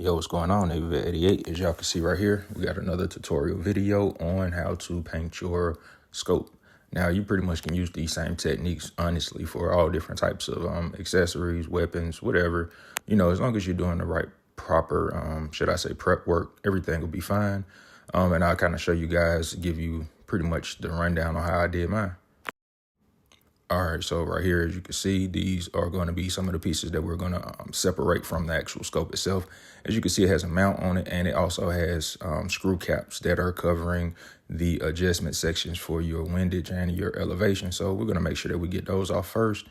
Yo, what's going on? Navy88. As y'all can see right here, we got another tutorial video on how to paint your scope. Now, you pretty much can use these same techniques, honestly, for all different types of accessories, weapons, whatever. You know, as long as you're doing the right, proper, should I say, prep work, everything will be fine. And I'll kind of show you guys, give you pretty much the rundown on how I did mine. All right, so right here, as you can see, these are going to be some of the pieces that we're going to separate from the actual scope itself. As you can see, it has a mount on it, and it also has screw caps that are covering the adjustment sections for your windage and your elevation. So we're going to make sure that we get those off first,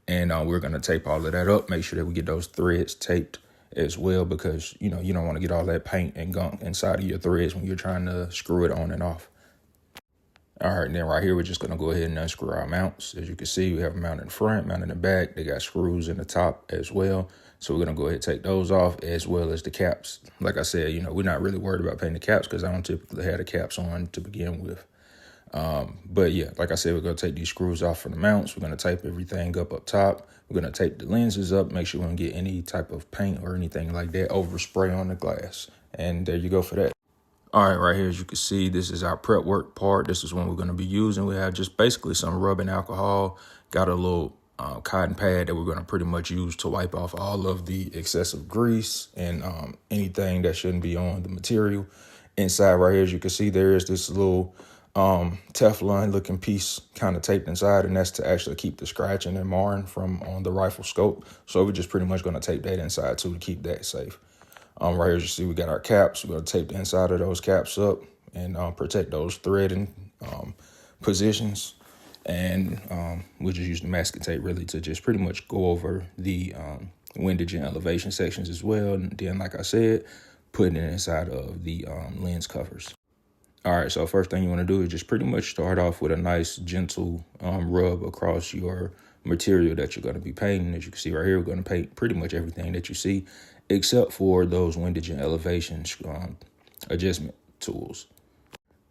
and we're going to tape all of that up, make sure that we get those threads taped as well, because, you know, you don't want to get all that paint and gunk inside of your threads when you're trying to screw it on and off. All right, and then right here, we're just going to go ahead and unscrew our mounts. As you can see, we have a mount in the front, mount in the back. They got screws in the top as well. So we're going to go ahead and take those off, as well as the caps. Like I said, you know, we're not really worried about painting the caps because I don't typically have the caps on to begin with. But yeah, like I said, we're going to take these screws off from the mounts. We're going to tape everything up top. We're going to tape the lenses up, make sure we don't get any type of paint or anything like that overspray on the glass. And there you go for that. All right, right here, as you can see, this is our prep work part. This is one we're going to be using. We have just basically some rubbing alcohol, got a little cotton pad that we're going to pretty much use to wipe off all of the excessive grease and anything that shouldn't be on the material. Inside right here, as you can see, there is this little Teflon looking piece kind of taped inside, and that's to actually keep the scratching and marring from on the rifle scope. So we're just pretty much going to tape that inside too to keep that safe. Right here, as you see, we got our caps. We're going to tape the inside of those caps up and protect those threading positions. And we'll just use the masking tape really to just pretty much go over the windage and elevation sections as well. And then, like I said, putting it inside of the lens covers. All right, so first thing you want to do is just pretty much start off with a nice gentle rub across your material that you're going to be painting. As you can see right here, we're going to paint pretty much everything that you see, except for those windage and elevation adjustment tools.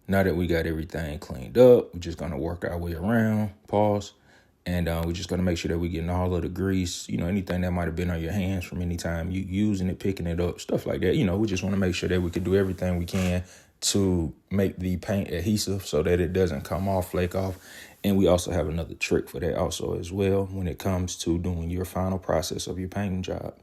Now that we got everything cleaned up, we're just going to work our way around, pause, and we're just going to make sure that we're getting all of the grease, you know, anything that might have been on your hands from any time you using it, picking it up, stuff like that. You know, we just want to make sure that we can do everything we can to make the paint adhesive so that it doesn't come off, flake off. And we also have another trick for that also as well when it comes to doing your final process of your painting job.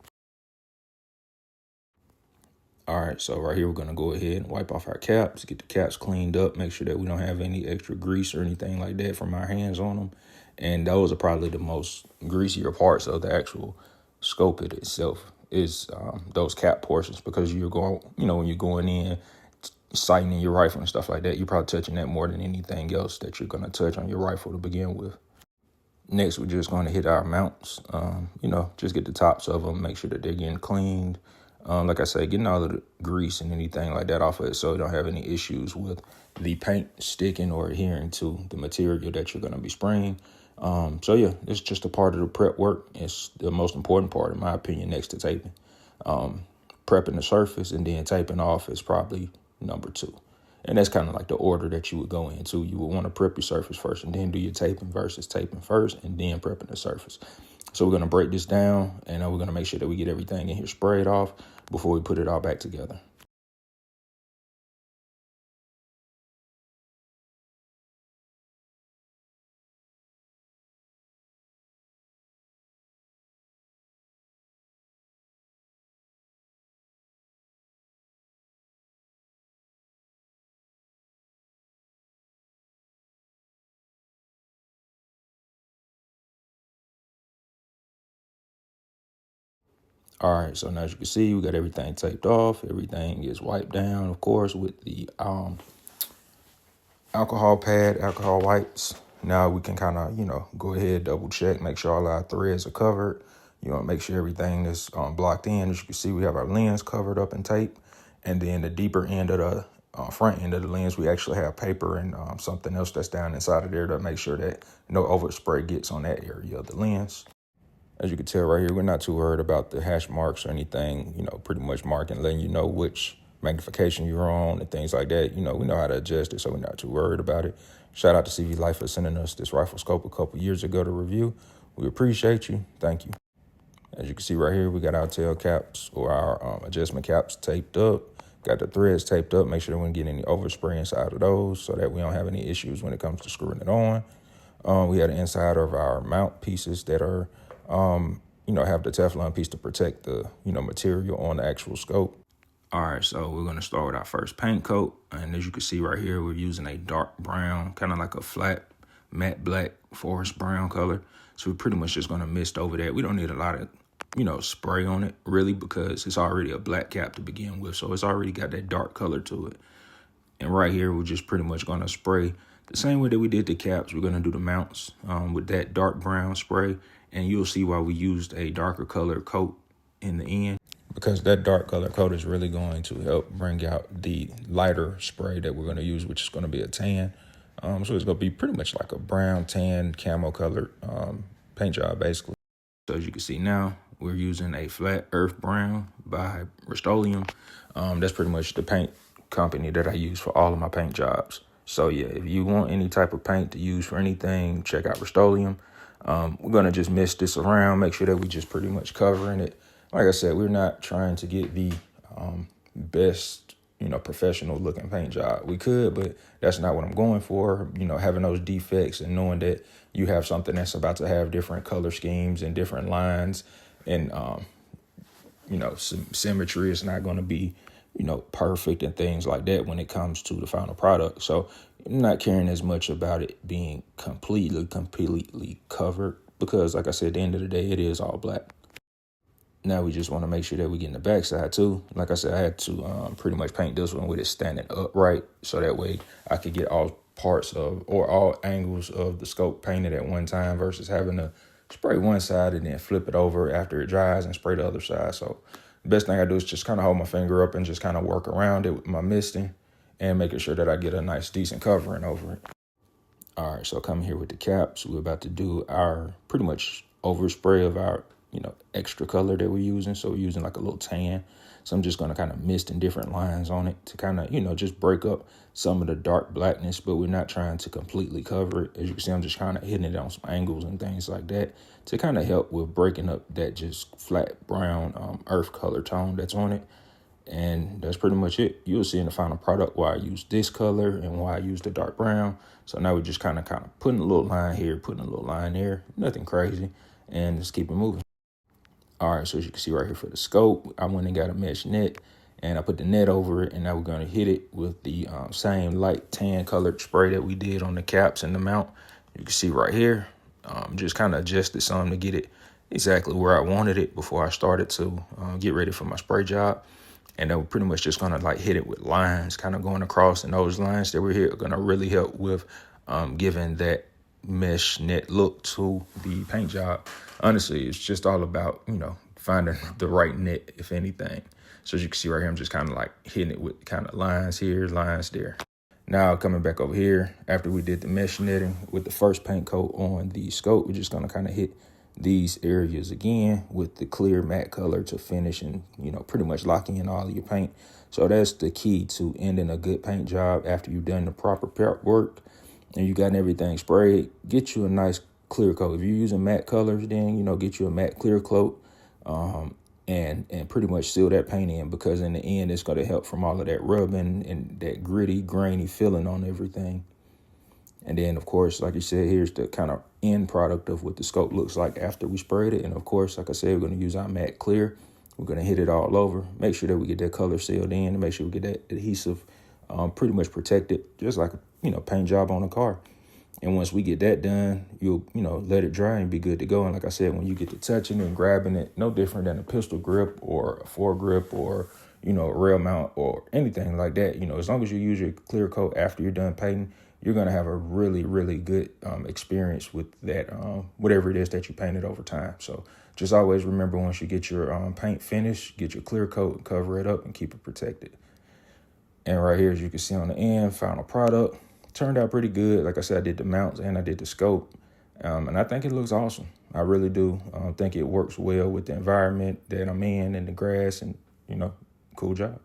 All right, so right here, we're going to go ahead and wipe off our caps, get the caps cleaned up, make sure that we don't have any extra grease or anything like that from our hands on them. And those are probably the most greasier parts of the actual scope itself is those cap portions, because you're going, you know, when you're going in, sighting in your rifle and stuff like that, you're probably touching that more than anything else that you're going to touch on your rifle to begin with. Next, we're just going to hit our mounts, you know, just get the tops of them, make sure that they're getting cleaned. Like I say, getting all of the grease and anything like that off of it so you don't have any issues with the paint sticking or adhering to the material that you're going to be spraying. So yeah, it's just a part of the prep work. It's the most important part, in my opinion, next to taping. Prepping the surface and then taping off is probably number 2. And that's kind of like the order that you would go into. You would want to prep your surface first and then do your taping versus taping first and then prepping the surface. So we're going to break this down, and we're going to make sure that we get everything in here sprayed off before we put it all back together. All right, so now as you can see, we got everything taped off. Everything is wiped down, of course, with the alcohol pad, alcohol wipes. Now we can kind of, you know, go ahead, double check, make sure all our threads are covered. You want to make sure everything is blocked in. As you can see, we have our lens covered up in tape. And then the deeper end of the front end of the lens, we actually have paper and something else that's down inside of there to make sure that no overspray gets on that area of the lens. As you can tell right here, we're not too worried about the hash marks or anything, you know, pretty much marking, letting you know which magnification you're on and things like that. You know, we know how to adjust it, so we're not too worried about it. Shout out to CV Life for sending us this rifle scope a couple years ago to review. We appreciate you. Thank you. As you can see right here, we got our tail caps or our adjustment caps taped up. Got the threads taped up. Make sure we don't get any overspray inside of those so that we don't have any issues when it comes to screwing it on. We have the inside of our mount pieces that are, have the Teflon piece to protect the, material on the actual scope. All right, so we're going to start with our first paint coat. And as you can see right here, we're using a dark brown, kind of like a flat matte black forest brown color. So we're pretty much just going to mist over that. We don't need a lot of, spray on it really because it's already a black cap to begin with. So it's already got that dark color to it. And right here, we're just pretty much going to spray the same way that we did the caps. We're going to do the mounts with that dark brown spray. And you'll see why we used a darker color coat in the end, because that dark color coat is really going to help bring out the lighter spray that we're going to use, which is going to be a tan. So it's going to be pretty much like a brown tan camo colored paint job, basically. So as you can see now, we're using a flat earth brown by Rust-Oleum. That's pretty much the paint company that I use for all of my paint jobs. So yeah, if you want any type of paint to use for anything, check out Rust-Oleum. We're going to just mist this around, make sure that we just pretty much covering it. Like I said, we're not trying to get the best, professional looking paint job. We could, but that's not what I'm going for. Having those defects and knowing that you have something that's about to have different color schemes and different lines and, symmetry is not going to be, perfect and things like that when it comes to the final product. So I'm not caring as much about it being completely covered because, like I said, at the end of the day, it is all black. Now we just want to make sure that we get in the backside too. Like I said, I had to pretty much paint this one with it standing upright so that way I could get all parts of or all angles of the scope painted at one time versus having to spray one side and then flip it over after it dries and spray the other side. So the best thing I do is just kind of hold my finger up and just kind of work around it with my misting and making sure that I get a nice decent covering over it. All right, so coming here with the caps, we're about to do our pretty much overspray of our extra color that we're using. So we're using like a little tan. So I'm just going to kind of mist in different lines on it to kind of, just break up some of the dark blackness, but we're not trying to completely cover it. As you can see, I'm just kind of hitting it on some angles and things like that to kind of help with breaking up that just flat brown earth color tone that's on it. And that's pretty much it. You'll see in the final product why I use this color and why I use the dark brown. So now we're just kind of putting a little line here, putting a little line there, nothing crazy, and just keep it moving. All right, so as you can see right here for the scope, I went and got a mesh net and I put the net over it, and now we're going to hit it with the same light tan colored spray that we did on the caps and the mount. You can see right here, just kind of adjusted some to get it exactly where I wanted it before I started to get ready for my spray job. And then we're pretty much just going to like hit it with lines kind of going across, and those lines that we're here are going to really help with giving that mesh net look to the paint job. Honestly, it's just all about, finding the right net, if anything. So as you can see right here, I'm just kind of like hitting it with kind of lines here, lines there. Now coming back over here, after we did the mesh netting with the first paint coat on the scope, we're just going to kind of hit these areas again with the clear matte color to finish and, pretty much locking in all of your paint. So that's the key to ending a good paint job after you've done the proper prep work and you got everything sprayed. Get you a nice clear coat. If you're using matte colors, then, get you a matte clear coat and pretty much seal that paint in, because in the end, it's going to help from all of that rubbing and that gritty, grainy feeling on everything. And then, of course, like you said, here's the kind of end product of what the scope looks like after we sprayed it. And, of course, like I said, we're going to use our matte clear. We're going to hit it all over, make sure that we get that color sealed in, and make sure we get that adhesive pretty much protected, just like a paint job on a car. And once we get that done, you'll, let it dry and be good to go. And like I said, when you get to touching and grabbing it, no different than a pistol grip or a foregrip or, a rail mount or anything like that. As long as you use your clear coat after you're done painting, you're going to have a really, really good experience with that, whatever it is that you painted over time. So just always remember, once you get your paint finished, get your clear coat, cover it up and keep it protected. And right here, as you can see on the end, final product turned out pretty good. Like I said, I did the mounts and I did the scope. And I think it looks awesome. I really do. Think it works well with the environment that I'm in and the grass and, cool job.